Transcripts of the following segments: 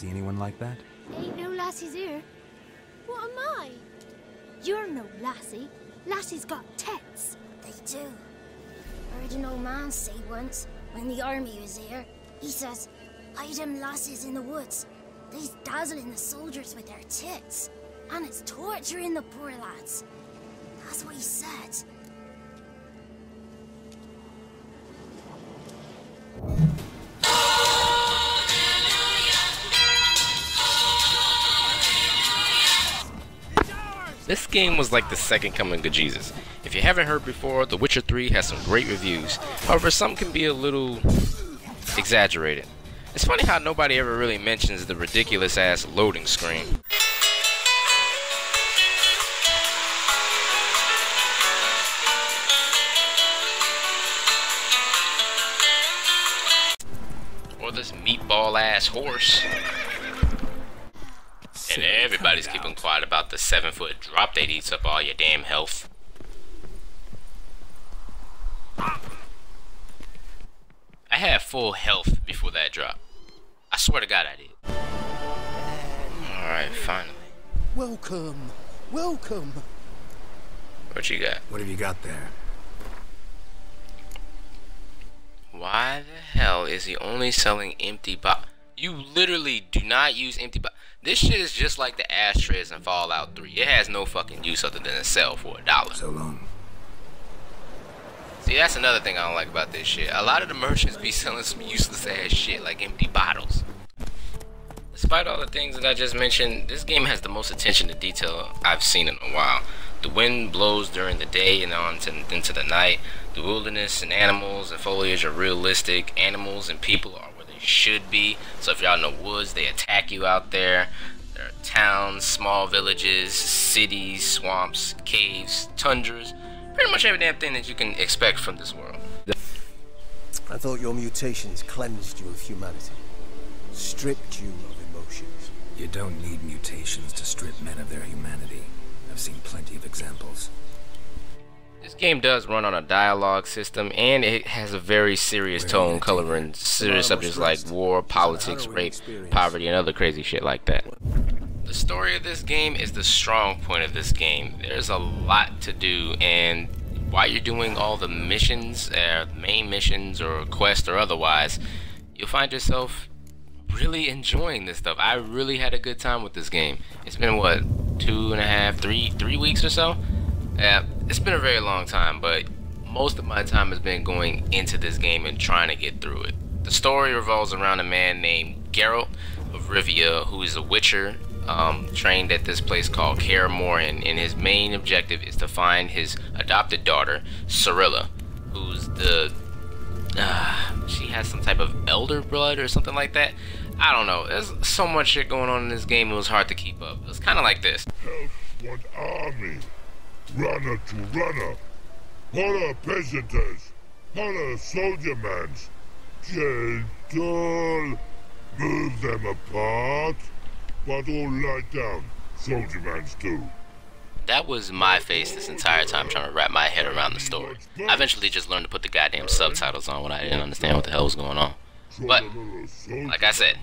see anyone like that? Ain't no lassies here. What am I? You're no lassie. Lassies got tits. They do. I heard an old man say once, when the army was here, he says, "I them lassies in the woods. They's dazzling the soldiers with their tits. And it's torturing the poor lads." That's what he said. This game was like the second coming of Jesus. If you haven't heard before, The Witcher 3 has some great reviews. However, some can be a little exaggerated. It's funny how nobody ever really mentions the ridiculous ass loading screen. Or this meatball ass horse. And everybody's keeping quiet about the 7-foot drop that eats up all your damn health. I had full health before that drop. I swear to God I did. Alright, finally. Welcome. Welcome. What you got? What have you got there? Why the hell is he only selling empty bottles? You literally do not use empty bottles. This shit is just like the ashtrays in Fallout 3. It has no fucking use other than to sell for $1. So long. See, that's another thing I don't like about this shit. A lot of the merchants be selling some useless ass shit like empty bottles. Despite all the things that I just mentioned, this game has the most attention to detail I've seen in a while. The wind blows during the day and on into the night. The wilderness and animals and foliage are realistic. Animals and people are where they should be. So if you're out in the woods, they attack you out there. There are towns, small villages, cities, swamps, caves, tundras. Pretty much every damn thing that you can expect from this world. I thought your mutations cleansed you of humanity, stripped you of emotions. You don't need mutations to strip men of their humanity. I've seen plenty of examples. This game does run on a dialogue system, and it has a very serious tone, coloring serious subjects like war, politics, rape, poverty, and other crazy shit like that. The story of this game is the strong point of this game. There's a lot to do, and while you're doing all the missions, main missions or quests or otherwise, you'll find yourself really enjoying this stuff. I really had a good time with this game. It's been what, 2.5, 3 weeks or so? Yeah, it's been a very long time, but most of my time has been going into this game and trying to get through it. The story revolves around a man named Geralt of Rivia, who is a witcher, trained at this place called Kaer Morhen, and his main objective is to find his adopted daughter, Cirilla, who's the she has some type of elder blood or something like that. I don't know. There's so much shit going on in this game, it was hard to keep up. It was kind of like this. Help one army, runner to runner, holler peasanters, holler soldiermans, gentle, move them apart, but all lie down, soldiermans do. That was my face this entire time trying to wrap my head around the story. I eventually just learned to put the goddamn subtitles on when I didn't understand what the hell was going on. But, like I said,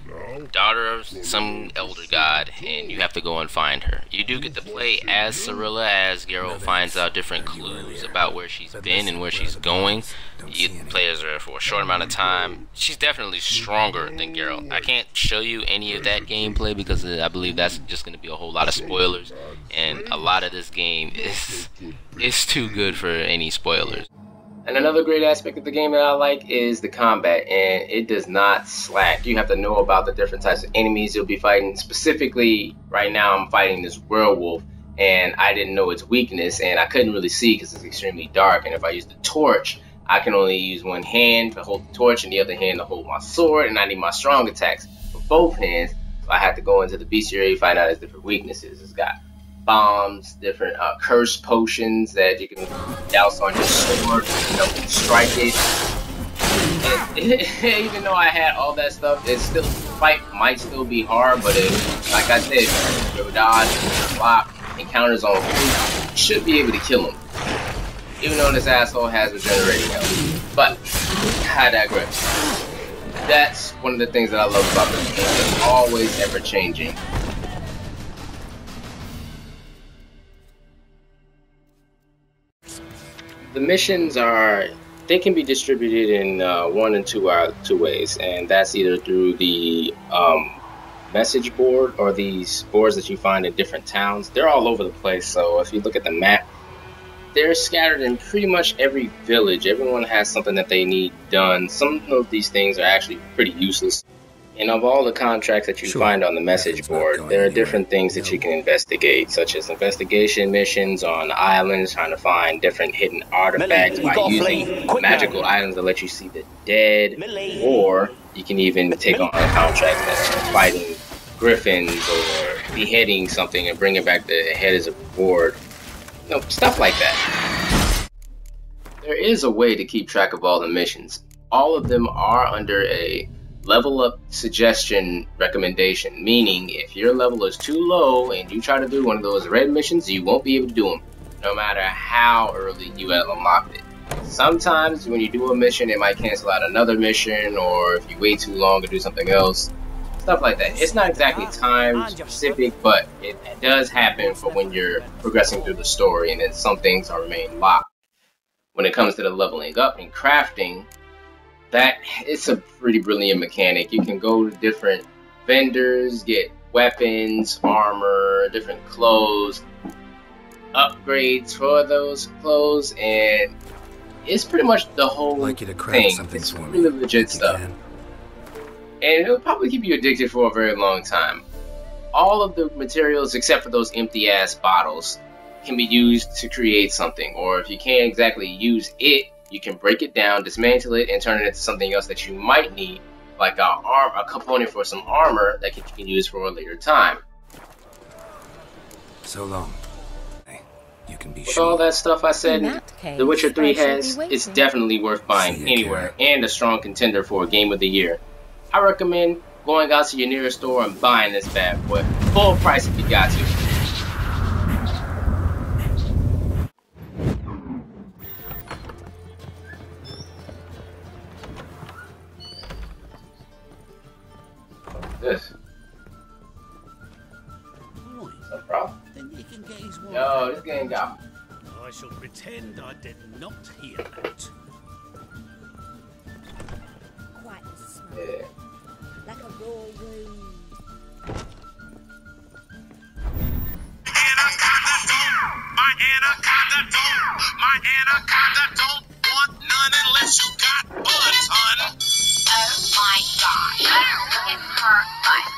daughter of some elder god, and you have to go and find her. You do get to play as Cirilla, as Geralt finds out different clues about where she's been and where she's going. You play as her for a short amount of time. She's definitely stronger than Geralt. I can't show you any of that gameplay because I believe that's just going to be a whole lot of spoilers, and a lot of this game is too good for any spoilers. And another great aspect of the game that I like is the combat, and it does not slack. You have to know about the different types of enemies you'll be fighting. Specifically, right now I'm fighting this werewolf, and I didn't know its weakness, and I couldn't really see because it's extremely dark. And if I use the torch, I can only use one hand to hold the torch and the other hand to hold my sword, and I need my strong attacks for both hands. So I had to go into the bestiary, find out its different weaknesses. It's got bombs, different curse potions that you can douse on your sword, strike it. And even though I had all that stuff, it's still, the fight might still be hard, but like I said, your dodge, block, encounters on food, you should be able to kill him. Even though this asshole has regenerating health. But, I digress. That's one of the things that I love about this game. It's always ever changing. The missions they can be distributed in one and two ways, and that's either through the message board or these boards that you find in different towns. They're all over the place, so if you look at the map, they're scattered in pretty much every village. Everyone has something that they need done. Some of these things are actually pretty useless. And of all the contracts that you find on the message board, there are different things that you can investigate, such as investigation missions on islands, trying to find different hidden artifacts by using magical items that let you see the dead, or you can even take on contracts that are fighting griffins or beheading something and bringing back the head as a reward. You know, stuff like that. There is a way to keep track of all the missions. All of them are under a level up suggestion recommendation, meaning if your level is too low and you try to do one of those red missions, you won't be able to do them, no matter how early you have unlocked it. Sometimes when you do a mission, it might cancel out another mission, or if you wait too long to do something else, stuff like that. It's not exactly time specific, but it does happen for when you're progressing through the story, and then some things are remain locked. When it comes to the leveling up and crafting, it's a pretty brilliant mechanic. You can go to different vendors, get weapons, armor, different clothes, upgrades for those clothes, and it's pretty much the whole thing. It's really legit stuff. And it'll probably keep you addicted for a very long time. All of the materials, except for those empty ass bottles, can be used to create something, or if you can't exactly use it, you can break it down, dismantle it, and turn it into something else that you might need, like a component for some armor that you can use for a later time. So long. Hey, you can be With sure. all that stuff I said, The Witcher 3 it's definitely worth buying anywhere, and a strong contender for a Game of the Year. I recommend going out to your nearest store and buying this bad boy. Full price if you got to. This. No problem. Then you can gaze one. Yo, this game got me. I shall pretend I did not hear that. Quite a smell. Yeah. Like a raw wound. My anaconda don't want none unless you got buds, hun. Oh my God. It hurt like